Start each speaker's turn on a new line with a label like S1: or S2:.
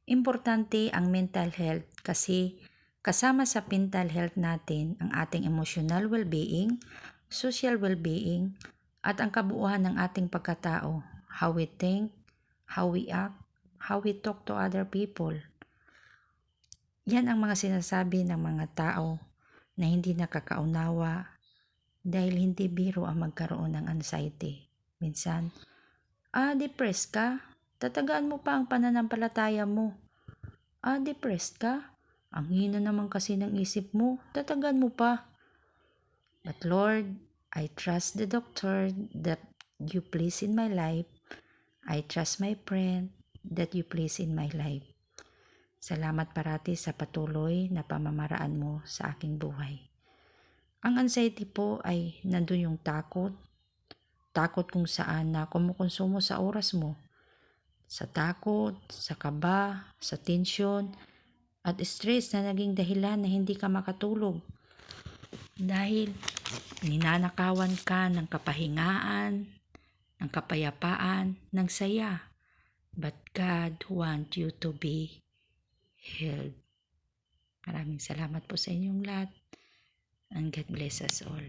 S1: Importante ang mental health kasi kasama sa mental health natin ang ating emotional well-being, social well-being, at ang kabuuan ng ating pagkatao, how we think, how we act, how we talk to other people. Yan ang mga sinasabi ng mga tao na hindi nakakaunawa dahil hindi biro ang magkaroon ng anxiety. Minsan, depressed ka? Tatagaan mo pa ang pananampalataya mo. Depressed ka? Ang hina naman kasi ng isip mo, tatagan mo pa. But Lord, I trust the doctor that you place in my life. I trust my friend that you place in my life. Salamat parati sa patuloy na pamamaraan mo sa aking buhay. Ang anxiety po ay nandun yung takot. Takot kung saan na kumukonsumo sa oras mo. Sa takot, sa kaba, sa tensyon, at stress na naging dahilan na hindi ka makatulog. Dahil ninanakawan ka ng kapahingaan, ng kapayapaan, ng saya. But God wants you to be healed. Maraming salamat po sa inyong lahat. And God bless us all.